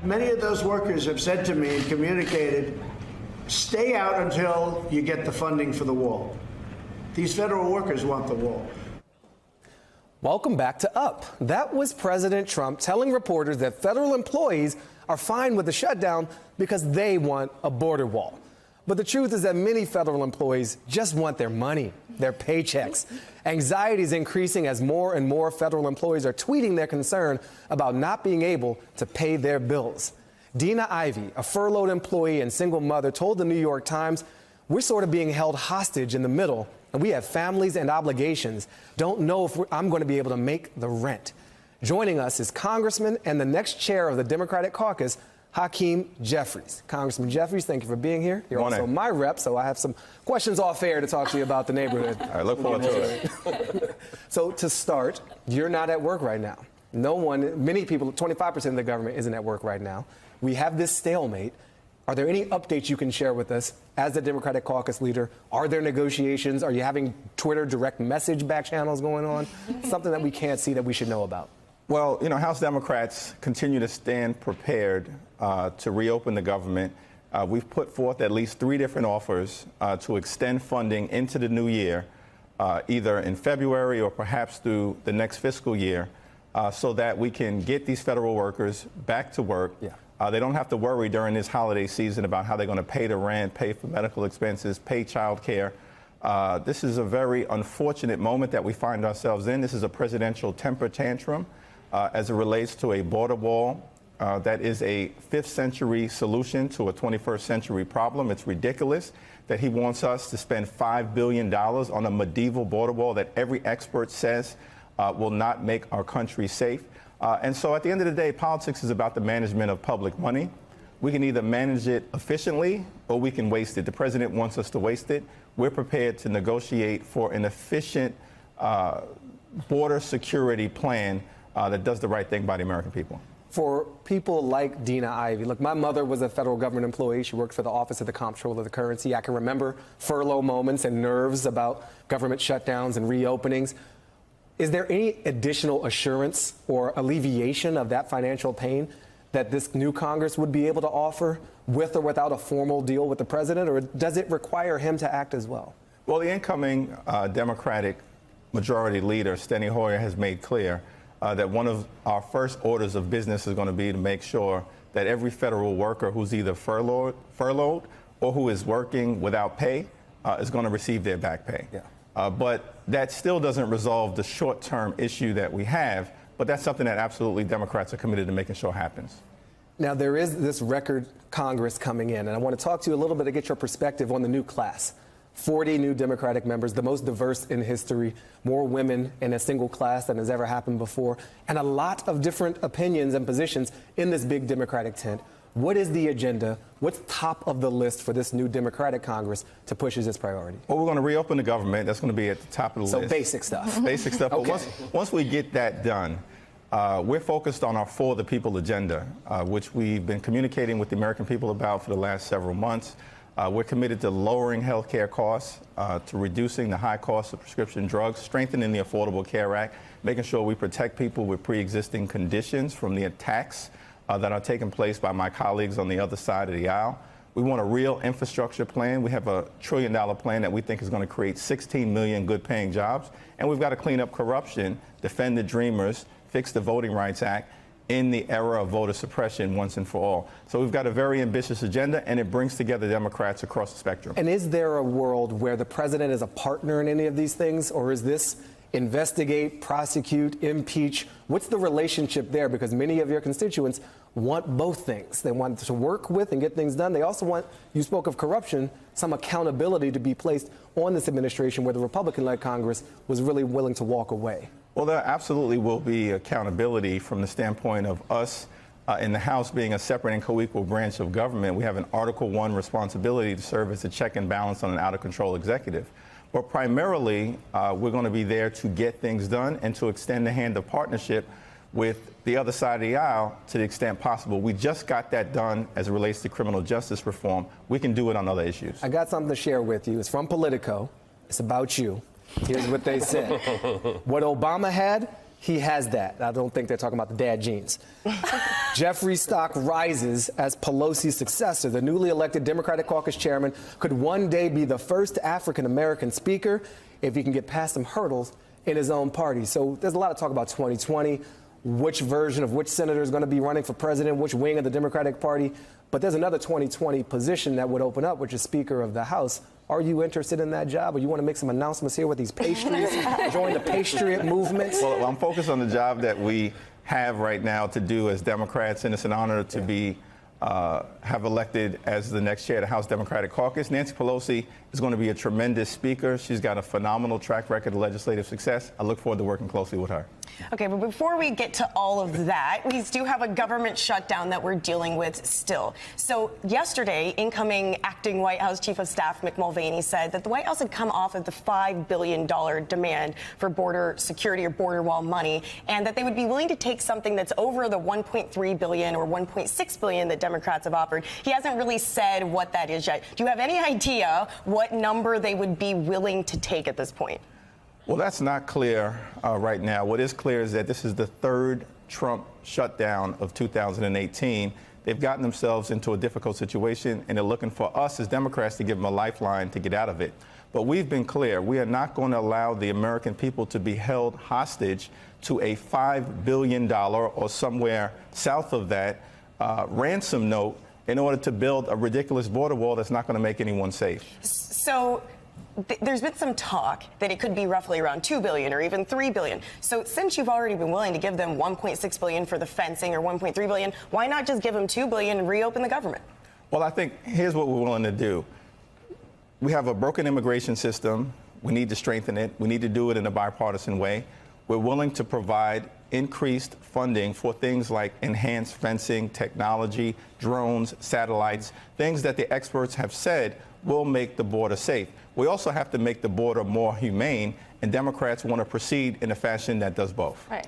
Many of those workers have said to me and communicated, stay out until you get the funding for the wall. These federal workers want the wall. Welcome back to Up. That was President Trump telling reporters that federal employees are fine with the shutdown because they want a border wall. But the truth is that many federal employees just want their money, their paychecks. Anxiety is increasing as more and more federal employees are tweeting their concern about not being able to pay their bills. Dina Ivey, a furloughed employee and single mother, told the New York Times, "We're sort of being held hostage in the middle, and we have families and obligations. Don't know if I'm going to be able to make the rent." Joining us is Congressman and the next chair of the Democratic Caucus, Hakeem Jeffries. Congressman Jeffries, thank you for being here. You're also my rep, so I have some questions off air to talk to you about the neighborhood. I look forward to it. So to start, you're not at work right now. Many people, 25% of the government isn't at work right now. We have this stalemate. Are there any updates you can share with us as the Democratic Caucus leader? Are there negotiations? Are you having Twitter direct message back channels going on? Something that we can't see that we should know about. Well, House Democrats continue to stand prepared to reopen the government. We've put forth at least 3 different offers to extend funding into the new year, either in February or perhaps through the next fiscal year, so that we can get these federal workers back to work. Yeah. They don't have to worry during this holiday season about how they're going to pay the rent, pay for medical expenses, pay child care. This is a very unfortunate moment that we find ourselves in. This is a presidential temper tantrum as it relates to a border wall that is a 5th century solution to a 21st century problem. It's ridiculous that he wants us to spend $5 billion on a medieval border wall that every expert says will not make our country safe. And so at the end of the day, politics is about the management of public money. We can either manage it efficiently or we can waste it. The president wants us to waste it. We're prepared to negotiate for an efficient border security plan that does the right thing by the American people. For people like Dina Ivey, look, my mother was a federal government employee. She worked for the Office of the Comptroller of the Currency. I can remember furlough moments and nerves about government shutdowns and reopenings. Is there any additional assurance or alleviation of that financial pain that this new Congress would be able to offer with or without a formal deal with the president, or does it require him to act as well? Well, the incoming Democratic Majority Leader, Steny Hoyer, has made clear that one of our first orders of business is going to be to make sure that every federal worker who's either furloughed or who is working without pay is going to receive their back pay. Yeah. But that still doesn't resolve the short-term issue that we have, but that's something that absolutely Democrats are committed to making sure happens. Now, there is this record Congress coming in, and I want to talk to you a little bit to get your perspective on the new class. 40 new Democratic members, the most diverse in history, more women in a single class than has ever happened before, and a lot of different opinions and positions in this big Democratic tent. What is the agenda? What's top of the list for this new Democratic Congress to push as its priority? Well, we're going to reopen the government. That's going to be at the top of the list. So basic stuff. Basic stuff. Okay. But once we get that done, we're focused on our For the People agenda, which we've been communicating with the American people about for the last several months. We're committed to lowering health care costs, to reducing the high cost of prescription drugs, strengthening the Affordable Care Act, making sure we protect people with pre-existing conditions from the attacks that are taking place by my colleagues on the other side of the aisle. We want a real infrastructure plan. We have a $1 trillion plan that we think is going to create 16 million good-paying jobs. And we've got to clean up corruption, defend the dreamers, fix the Voting Rights Act in the era of voter suppression once and for all. So we've got a very ambitious agenda, and it brings together Democrats across the spectrum. And is there a world where the president is a partner in any of these things, or is this investigate, prosecute, impeach? What's the relationship there? Because many of your constituents want both things. They want to work with and get things done. They also want, you spoke of corruption, some accountability to be placed on this administration where the Republican-led Congress was really willing to walk away. Well, there absolutely will be accountability from the standpoint of us in the House being a separate and co-equal branch of government. We have an Article I responsibility to serve as a check and balance on an out-of-control executive. But primarily, we're going to be there to get things done and to extend the hand of partnership with the other side of the aisle to the extent possible. We just got that done as it relates to criminal justice reform. We can do it on other issues. I got something to share with you. It's from Politico. It's about you. Here's what they said. What Obama had, he has that. I don't think they're talking about the dad jeans. Jeffries' stock rises as Pelosi's successor. The newly elected Democratic Caucus chairman could one day be the first African-American speaker if he can get past some hurdles in his own party. So there's a lot of talk about 2020, which version of which senator is going to be running for president, which wing of the Democratic Party. But there's another 2020 position that would open up, which is Speaker of the House. Are you interested in that job, or you want to make some announcements here with these pastries? Join the patriot movement? Well, I'm focused on the job that we have right now to do as Democrats, and it's an honor to be have elected as the next chair of the House Democratic Caucus. Nancy Pelosi is going to be a tremendous speaker. She's got a phenomenal track record of legislative success. I look forward to working closely with her. Okay, but before we get to all of that, we do have a government shutdown that we're dealing with still. So yesterday, incoming acting White House Chief of Staff Mick Mulvaney said that the White House had come off of the $5 billion demand for border security or border wall money, and that they would be willing to take something that's over the $1.3 billion or $1.6 billion that Democrats have offered. He hasn't really said what that is yet. Do you have any idea what number they would be willing to take at this point? Well, that's not clear right now. What is clear is that this is the third Trump shutdown of 2018. They've gotten themselves into a difficult situation, and they're looking for us as Democrats to give them a lifeline to get out of it. But we've been clear. We are not going to allow the American people to be held hostage to a $5 billion or somewhere south of that ransom note in order to build a ridiculous border wall that's not going to make anyone safe. So there's been some talk that it could be roughly around $2 billion or even $3 billion. So since you've already been willing to give them $1.6 billion for the fencing or $1.3 billion, why not just give them $2 billion and reopen the government? Well, I think here's what we're willing to do. We have a broken immigration system. We need to strengthen it. We need to do it in a bipartisan way. We're willing to provide increased funding for things like enhanced fencing, technology, drones, satellites, things that the experts have said will make the border safe. We also have to make the border more humane, and Democrats want to proceed in a fashion that does both. Right.